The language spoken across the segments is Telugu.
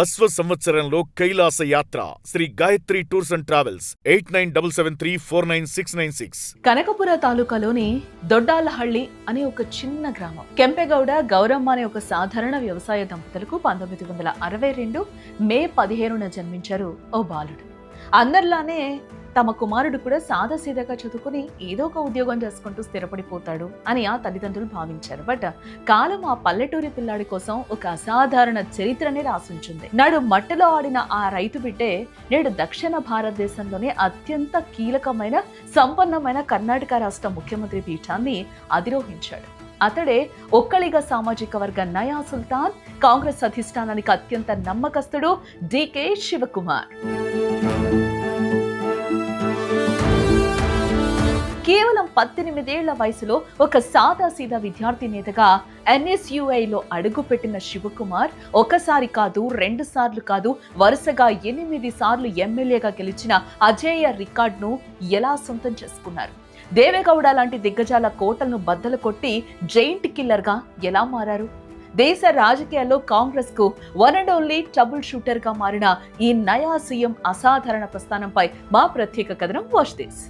అశ్వ సంవత్సరంలో కైలాస యాత్ర Sri Gayatri tours and travels 8977349696. Kanakapura తాలూకాలోని దొడ్డాలహళ్లి అనే ఒక చిన్న గ్రామం. కెంపెగౌడ గౌరమ్మ అనే ఒక సాధారణ వ్యవసాయ దంపతులకు 1962 మే 15న జన్మించారు ఓ బాలుడు. అందరిలానే తమ కుమారుడు కూడా సాదాసీదాగా చదువుకుని ఏదో ఒక ఉద్యోగం చేసుకుంటూ స్థిరపడిపోతాడు అని ఆ తల్లిదండ్రులు భావించారు. బట్ కాలం ఆ పల్లెటూరి పిల్లాడి కోసం ఒక అసాధారణ చరిత్రని రాసుంచింది. నాడు మట్టిలో ఆడిన ఆ రైతు బిడ్డే నేడు దక్షిణ భారతదేశంలోనే అత్యంత కీలకమైన సంపన్నమైన కర్ణాటక రాష్ట్ర ముఖ్యమంత్రి పీఠాన్ని అధిరోహించాడు. అతడే ఒక్కలిగా సామాజిక వర్గ నయా సుల్తాన్, కాంగ్రెస్ అధిష్టానానికి అత్యంత నమ్మకస్తుడు డికే శివకుమార్. కేవలం 18 ఏళ్ల వయసులో ఒక సాదాసీదా విద్యార్థి నేతగా NSUIలో అడుగుపెట్టిన శివకుమార్ ఒకసారి కాదు, 2 సార్లు కాదు, వరుసగా 8 సార్లు ఎమ్మెల్యేగా గెలిచిన అజేయ రికార్డును ఎలా సొంతం చేసుకున్నారు? దేవేగౌడ లాంటి దిగ్గజాల కోటలను బద్దలు కొట్టి జైంట్ కిల్లర్గా ఎలా మారారు? దేశ రాజకీయాల్లో కాంగ్రెస్ కు one and only trouble shooter గా మారిన ఈ నయా సీఎం అసాధారణ ప్రస్థానంపై మా ప్రత్యేక కథనం watch this.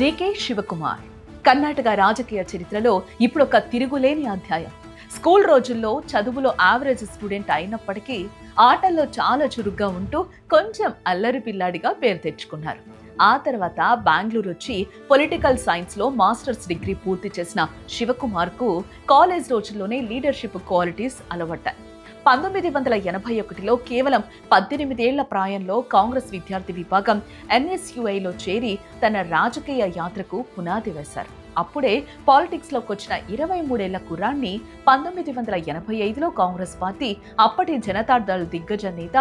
D K Shivakumar Karnataka రాజకీయ చరిత్రలో ఇప్పుడు ఒక తిరుగులేని అధ్యాయం. స్కూల్ రోజుల్లో చదువులో యావరేజ్ స్టూడెంట్ అయినప్పటికీ ఆటల్లో చాలా చురుగ్గా ఉంటూ కొంచెం అల్లరి పిల్లాడిగా పేరు తెచ్చుకున్నారు. ఆ తర్వాత బెంగళూరు వచ్చి పొలిటికల్ సైన్స్ లో మాస్టర్స్ డిగ్రీ పూర్తి చేసిన శివకుమార్ కు కాలేజ్ రోజుల్లోనే లీడర్షిప్ క్వాలిటీస్ అలవడ్డాయి. 1981లో కేవలం 18 ఏళ్ల ప్రాయంలో కాంగ్రెస్ విద్యార్థి విభాగం NSUIలో చేరి తన రాజకీయ యాత్రకు పునాది వేశారు. అప్పుడే పాలిటిక్స్ లోకి వచ్చిన 23 ఏళ్ల కుర్రాన్ని 1985లో కాంగ్రెస్ పార్టీ అప్పటి జనతాదళ్ దిగ్గజ నేత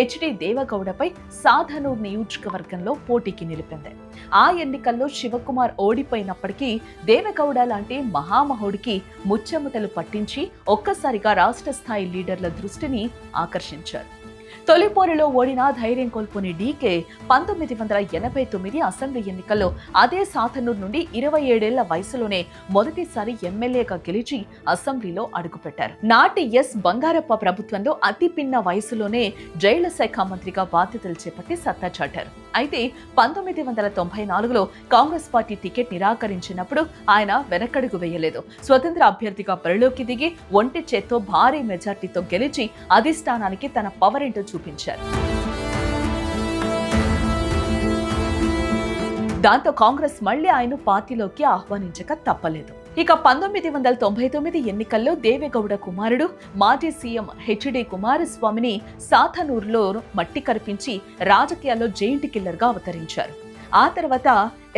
HD దేవగౌడపై సాధనూర్ నియోజకవర్గంలో పోటీకి నిలిపింది. ఆ ఎన్నికల్లో శివకుమార్ ఓడిపోయినప్పటికీ దేవగౌడ లాంటి మహామహుడికి ముచ్చెమటలు పట్టించి ఒక్కసారిగా రాష్ట్ర స్థాయి లీడర్ల దృష్టిని ఆకర్షించారు. తొలిపోరులో ఓడినా ధైర్యం కోల్పోని డీకే 1989 అసెంబ్లీ ఎన్నికల్లో అదే సాధనూర్ నుండి 27 ఏళ్ల వయసులోనే మొదటిసారి ఎమ్మెల్యేగా గెలిచి అసెంబ్లీలో అడుగుపెట్టారు. నాటి బంగారప్ప ప్రభుత్వంలో అతి పిన్న వయసులోనే జైళ్ల శాఖ మంత్రిగా బాధ్యతలు చేపట్టి సత్తా చాటారు. అయితే 1994లో కాంగ్రెస్ పార్టీ టికెట్ నిరాకరించినప్పుడు ఆయన వెనకడుగు వేయలేదు. స్వతంత్ర అభ్యర్థిగా బరిలోకి దిగి ఒంటి చేత్తో భారీ మెజార్టీతో గెలిచి అధిష్టానానికి తన పవర్ ఏంటో చూపించారు. దాంతో కాంగ్రెస్ మళ్లీ ఆయన పార్టీలోకి ఆహ్వానించక తప్పలేదు. ఇక 1999 ఎన్నికల్లో దేవేగౌడ కుమారుడు మాజీ సీఎం HD కుమారస్వామిని సాధనూరులో మట్టి కరిపించి రాజకీయాల్లో జైంట్ కిల్లర్ గా అవతరించారు. ఆ తర్వాత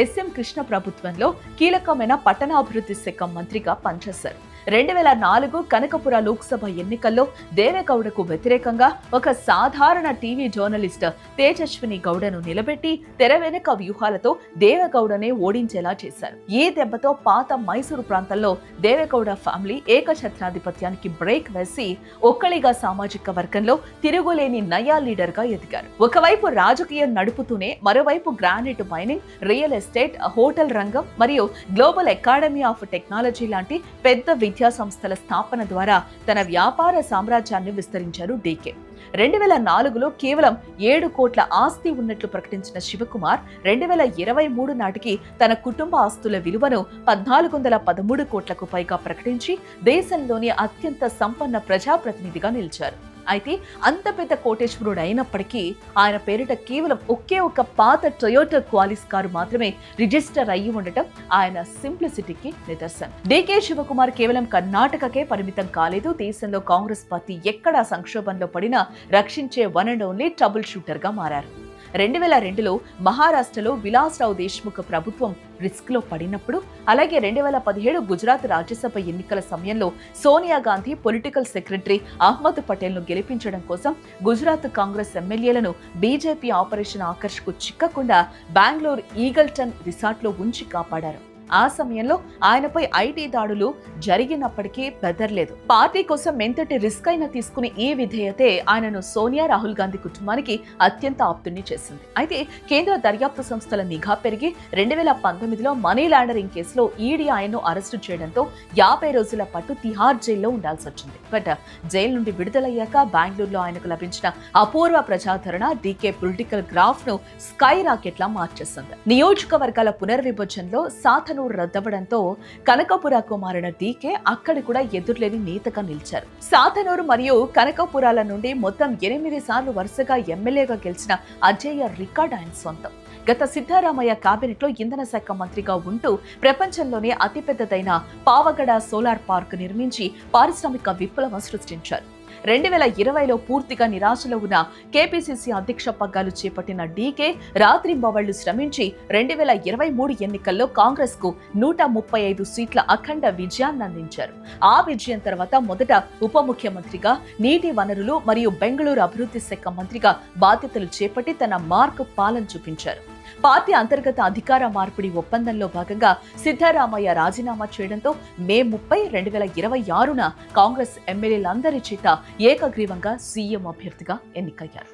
SM కృష్ణ ప్రభుత్వంలో కీలకమైన పట్టణాభివృద్ధి శాఖ మంత్రిగా పనిచేశారు. 2004 కనకపుర లోక్సభ ఎన్నికల్లో దేవేగౌడకు వ్యతిరేకంగా ఒక సాధారణ టీవీ జర్నలిస్ట్ తేజస్విని గౌడను నిలబెట్టి తెర వెనుక వ్యూహాలతో దేవేగౌడనే ఓడించేలా చేశారు. ఈ దెబ్బతో పాత మైసూరు ప్రాంతంలో దేవేగౌడ ఫ్యామిలీ ఏకఛత్రాధిపత్యానికి బ్రేక్ వేసి ఒక్కలిగా సామాజిక వర్గంలో తిరుగులేని నయా లీడర్ గా ఎదిగారు. ఒకవైపు రాజకీయం నడుపుతూనే మరోవైపు granite mining, real estate, hotel రంగం మరియు గ్లోబల్ అకాడమీ ఆఫ్ టెక్నాలజీ లాంటి పెద్ద విద్యా సంస్థల స్థాపన ద్వారా తన వ్యాపార సామ్రాజ్యాన్ని విస్తరించారు డీకే. 2004లో కేవలం 7 కోట్ల ఆస్తి ఉన్నట్లు ప్రకటించిన శివకుమార్ 2023 నాటికి తన కుటుంబ ఆస్తుల విలువను 1413 కోట్లకు పైగా ప్రకటించి దేశంలోని అత్యంత సంపన్న ప్రజాప్రతినిధిగా నిలిచారు. అయితే అంత పెద్ద కోటేశ్వరుడు అయినప్పటికీ ఆయన పేరిట కేవలం ఒకే ఒక పాత టొయోటా క్వాలిస్ కారు మాత్రమే రిజిస్టర్ అయ్యి ఉండటం ఆయన సింప్లిసిటీకి నిదర్శనం. డికే శివకుమార్ కేవలం కర్ణాటకకే పరిమితం కాలేదు. దేశంలో కాంగ్రెస్ పార్టీ ఎక్కడా సంక్షోభంలో పడినా రక్షించే one and only trouble shooter గా మారారు. 2002లో మహారాష్ట్రలో విలాస్రావు దేశ్ముఖ్ ప్రభుత్వం రిస్క్ లో పడినప్పుడు, అలాగే 2017 గుజరాత్ రాజ్యసభ ఎన్నికల సమయంలో సోనియా గాంధీ పొలిటికల్ సెక్రటరీ అహ్మద్ పటేల్ ను గెలిపించడం కోసం గుజరాత్ కాంగ్రెస్ ఎమ్మెల్యేలను బీజేపీ ఆపరేషన్ ఆకర్ష్ కు చిక్కకుండా బెంగళూరు ఈగల్టన్ రిసార్ట్ లో ఉంచి కాపాడారు. ఆ సమయంలో ఆయనపై ఐటీ దాడులు జరిగినప్పటికీ బెదర్లేదు. పార్టీ కోసం ఎంతటి రిస్క్ అయినా తీసుకునే ఈ విధేయతే ఆయనను సోనియా, రాహుల్ గాంధీ కుటుంబానికి అత్యంత ఆప్తుని చేసింది. అయితే కేంద్ర దర్యాప్తు సంస్థల నిఘా పెరిగి 2019లో మనీ లాండరింగ్ కేసులో ఈడీ ఆయన్ను అరెస్టు చేయడంతో 50 రోజుల పాటు తిహార్ జైల్లో ఉండాల్సి వచ్చింది. బట్ జైలు నుండి విడుదలయ్యాక బెంగళూరులో ఆయనకు లభించిన అపూర్వ ప్రజాదరణ డీకే పొలిటికల్ గ్రాఫ్ ను స్కై రాకెట్ లా మార్చేసింది. నియోజకవర్గాల పునర్విభజనలో సాతనూరు రద్దవడంతో కనకపుర కుమారుడు డీకే అక్కడ కూడా ఎదురులేని నేతగా నిలిచారు. సాతనూరు మరియు కనకపురాల నుండి మొత్తం 8 సార్లు వరుసగా ఎమ్మెల్యేగా గెలిచిన అజేయ రికార్డ్ ఆయన సొంతం. గత సిద్ధరామయ్య కేబినెట్ లో ఇంధన శాఖ మంత్రిగా ఉంటూ ప్రపంచంలోనే అతిపెద్దదైన పావగడ సోలార్ పార్క్ నిర్మించి పారిశ్రామిక విప్లవం సృష్టించారు. 2020లో పూర్తిగా నిరాశలో ఉన్న కేపీసీసీ అధ్యక్ష పగ్గాలు చేపట్టిన డీకే రాత్రింబవళ్లు శ్రమించి 2023 ఎన్నికల్లో కాంగ్రెస్ కు 135 సీట్ల అఖండ విజయాన్ని అందించారు. ఆ విజయం తర్వాత మొదట ఉప ముఖ్యమంత్రిగా, నీటి వనరులు మరియు బెంగళూరు అభివృద్ధి శాఖ మంత్రిగా బాధ్యతలు చేపట్టి తన మార్కు పాలన చూపించారు. పార్టీ అంతర్గత అధికార మార్పిడి ఒప్పందంలో భాగంగా సిద్ధరామయ్య రాజీనామా చేయడంతో మే 30, 2026న కాంగ్రెస్ ఎమ్మెల్యేలందరి చేత ఏకగ్రీవంగా సీఎం అభ్యర్థిగా ఎన్నికయ్యారు.